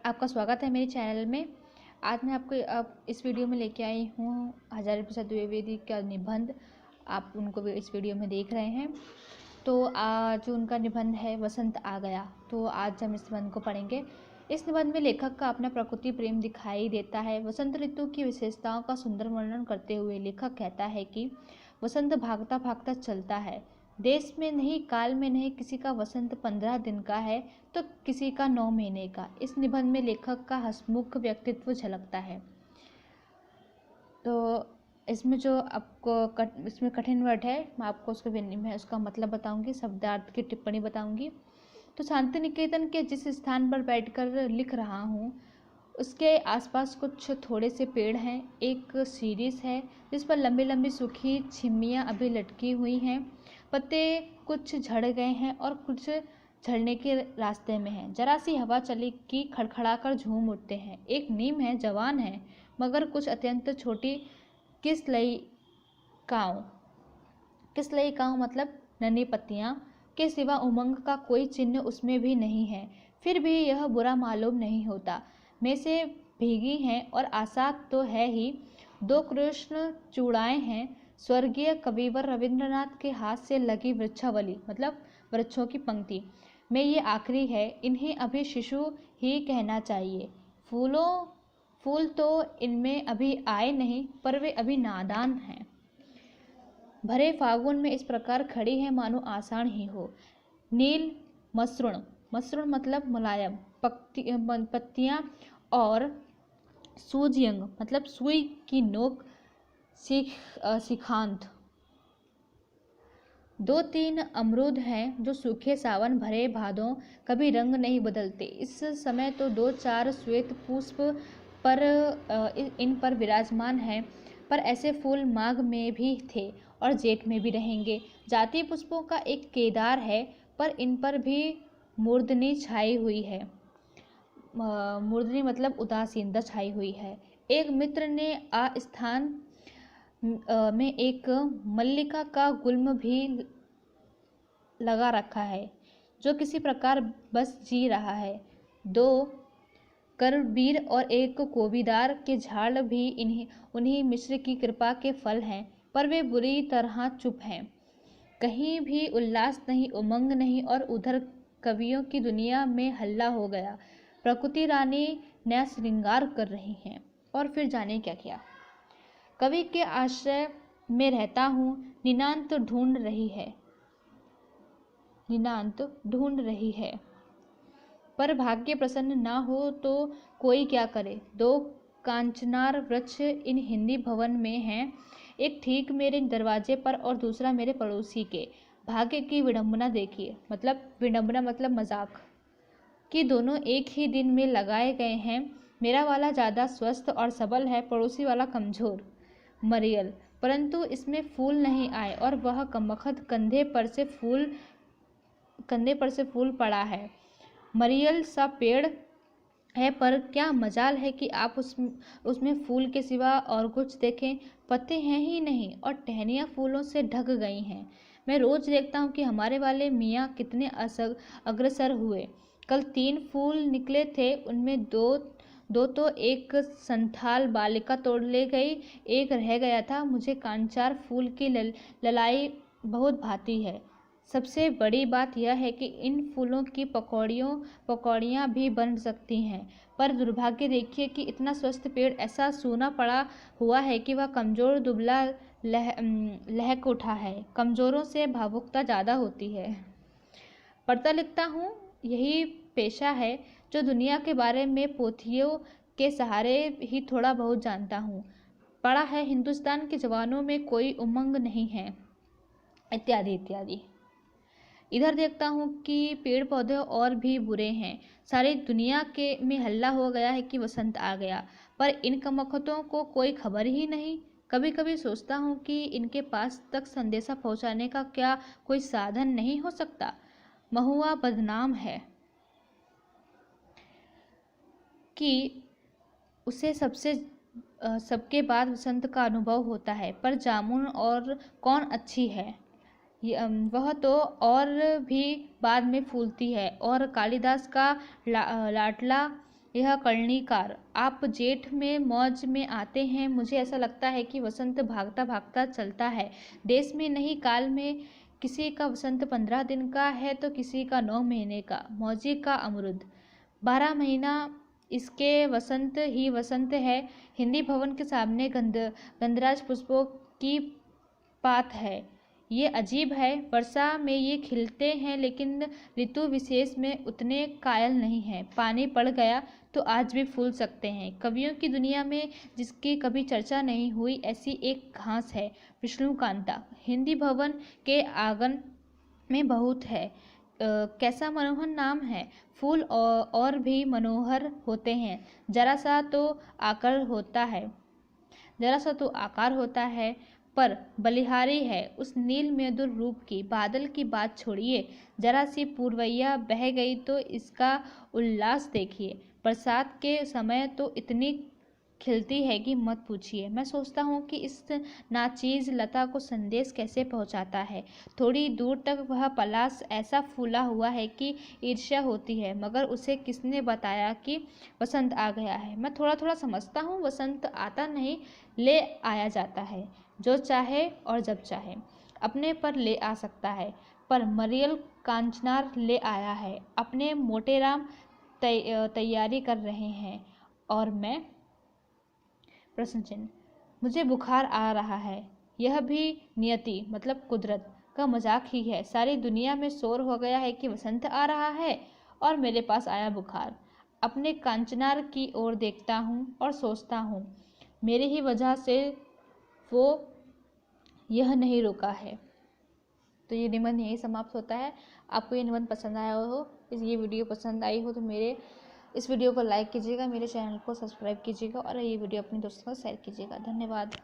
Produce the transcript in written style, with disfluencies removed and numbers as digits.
आपका स्वागत है मेरे चैनल में। आज मैं आपको इस वीडियो में लेके आई हूँ हजारी प्रसाद द्विवेदी का निबंध। आप उनको भी इस वीडियो में देख रहे हैं। तो आज उनका निबंध है वसंत आ गया। तो आज हम इस निबंध को पढ़ेंगे। इस निबंध में लेखक का अपना प्रकृति प्रेम दिखाई देता है। वसंत ऋतु की विशेषताओं का सुंदर वर्णन करते हुए लेखक कहता है कि वसंत भागता भागता चलता है। देश में नहीं, काल में नहीं, किसी का वसंत 15 दिन का है तो किसी का 9 महीने का। इस निबंध में लेखक का हंसमुख व्यक्तित्व झलकता है। तो इसमें जो आपको इसमें कठिन वर्ड है, मैं आपको उसका मतलब बताऊंगी, शब्दार्थ की टिप्पणी बताऊंगी। तो शांति निकेतन के जिस स्थान पर बैठकर लिख रहा हूँ उसके आसपास कुछ थोड़े से पेड़ हैं। एक सीरीज है जिस पर लंबी लंबी सूखी छिम्मियाँ अभी लटकी हुई हैं। पत्ते कुछ झड़ गए हैं और कुछ झड़ने के रास्ते में हैं। जरा सी हवा चली कि खड़खड़ा कर झूम उठते हैं। एक नीम है, जवान है मगर कुछ अत्यंत छोटी। किसलई काँव मतलब नन्ही पत्तियाँ के सिवा उमंग का कोई चिन्ह उसमें भी नहीं है। फिर भी यह बुरा मालूम नहीं होता। में से भीगी हैं और आशा तो है ही। 2 कृष्ण चूड़ाएँ हैं। स्वर्गीय कविवर रविंद्रनाथ के हाथ से लगी वृक्षावली मतलब वृक्षों की पंक्ति में ये आखिरी है। इन्हें अभी शिशु ही कहना चाहिए। फूल तो इनमें अभी आए नहीं पर वे अभी नादान हैं। भरे फागुन में इस प्रकार खड़ी है मानो आषाढ़ ही हो। नील मसृण मतलब मुलायम पत्तियां और सूजयंग मतलब सुई की नोक शिखांत। 2-3 अमरूद हैं जो सूखे सावन भरे भादों कभी रंग नहीं बदलते। इस समय तो 2-4 श्वेत पुष्प पर इन पर विराजमान हैं, पर ऐसे फूल माघ में भी थे और जेठ में भी रहेंगे। जाति पुष्पों का एक केदार है पर इन पर भी मूर्धनी छाई हुई है। मूर्धनी मतलब उदासीनता छाई हुई है। एक मित्र ने स्थान में एक मल्लिका का गुल्म भी लगा रखा है जो किसी प्रकार बस जी रहा है। 2 करबीर और एक कोबीदार के झाड़ भी उन्हीं मिश्र की कृपा के फल हैं, पर वे बुरी तरह चुप हैं। कहीं भी उल्लास नहीं, उमंग नहीं, और उधर कवियों की दुनिया में हल्ला हो गया। प्रकृति रानी नया श्रृंगार कर रही हैं और फिर जाने क्या क्या। कवि के आश्रय में रहता हूँ, निनांत ढूंढ रही है पर भाग्य प्रसन्न ना हो तो कोई क्या करे। 2 कांचनार वृक्ष इन हिंदी भवन में हैं, एक ठीक मेरे दरवाजे पर और दूसरा मेरे पड़ोसी के। भाग्य की विडंबना देखिए, विडंबना मतलब मजाक, कि दोनों एक ही दिन में लगाए गए हैं। मेरा वाला ज़्यादा स्वस्थ और सबल है, पड़ोसी वाला कमज़ोर मरियल। परंतु इसमें फूल नहीं आए और वह कमबख्त कंधे पर से फूल पड़ा है। मरियल सा पेड़ है पर क्या मजाल है कि आप उसमें फूल के सिवा और कुछ देखें। पत्ते हैं ही नहीं और टहनियाँ फूलों से ढक गई हैं। मैं रोज़ देखता हूँ कि हमारे वाले मियाँ कितने अग्रसर हुए। कल 3 फूल निकले थे, उनमें दो तो एक संथाल बालिका तोड़ ले गई, एक रह गया था। मुझे कांचार फूल की ललाई बहुत भाती है। सबसे बड़ी बात यह है कि इन फूलों की पकौड़ियाँ भी बन सकती हैं, पर दुर्भाग्य देखिए कि इतना स्वस्थ पेड़ ऐसा सूना पड़ा हुआ है कि वह कमज़ोर दुबला लहक उठा है। कमज़ोरों से भावुकता ज़्यादा होती है। पढ़ता लिखता हूँ, यही पेशा है जो दुनिया के बारे में पोथियों के सहारे ही थोड़ा बहुत जानता हूँ। पढ़ा है हिंदुस्तान के जवानों में कोई उमंग नहीं है, इत्यादि इत्यादि। इधर देखता हूँ कि पेड़ पौधे और भी बुरे हैं। सारी दुनिया में हल्ला हो गया है कि वसंत आ गया, पर इन कमबख्तों को कोई खबर ही नहीं। कभी कभी सोचता हूँ कि इनके पास तक संदेशा पहुँचाने का क्या कोई साधन नहीं हो सकता। महुआ बदनाम है कि उसे सबके बाद वसंत का अनुभव होता है, पर जामुन और कौन अच्छी है, वह तो और भी बाद में फूलती है। और कालिदास का लाडला यह कर्णिकार। आप जेठ में मौज में आते हैं। मुझे ऐसा लगता है कि वसंत भागता भागता चलता है, देश में नहीं काल में। किसी का वसंत 15 दिन का है तो किसी का 9 महीने का। मौजी का अमरुद 12 महीना, इसके वसंत ही वसंत है। हिंदी भवन के सामने गंधराज पुष्पों की पात है। ये अजीब है, वर्षा में ये खिलते हैं लेकिन ऋतु विशेष में उतने कायल नहीं हैं। पानी पड़ गया तो आज भी फूल सकते हैं। कवियों की दुनिया में जिसकी कभी चर्चा नहीं हुई, ऐसी एक घास है, विष्णुकांता। हिंदी भवन के आंगन में बहुत है। कैसा मनोहर नाम है। फूल और भी मनोहर होते हैं। जरा सा तो आकार होता है पर बलिहारी है उस नील मधुर रूप की। बादल की बात छोड़िए, जरा सी पूर्वैया बह गई तो इसका उल्लास देखिए। बरसात के समय तो इतनी खिलती है कि मत पूछिए। मैं सोचता हूँ कि इस नाचीज लता को संदेश कैसे पहुँचाता है। थोड़ी दूर तक वह पलाश ऐसा फूला हुआ है कि ईर्ष्या होती है, मगर उसे किसने बताया कि वसंत आ गया है। मैं थोड़ा थोड़ा समझता हूँ, वसंत आता नहीं, ले आया जाता है। जो चाहे और जब चाहे अपने पर ले आ सकता है। पर मरियल कांचनार ले आया है। अपने मोटेराम तैयारी कर रहे हैं और मैं प्रश्न चिन्ह। मुझे बुखार आ रहा है। यह भी नियति मतलब कुदरत का मजाक ही है। सारी दुनिया में शोर हो गया है कि वसंत आ रहा है और मेरे पास आया बुखार। अपने कांचनार की ओर देखता हूँ और सोचता हूँ, मेरी ही वजह से वो यह नहीं रुका है। तो ये निबंध यही समाप्त होता है। आपको ये निबंध पसंद आया हो, ये वीडियो पसंद आई हो तो मेरे इस वीडियो को लाइक कीजिएगा, मेरे चैनल को सब्सक्राइब कीजिएगा और ये वीडियो अपने दोस्तों के साथ शेयर कीजिएगा। धन्यवाद।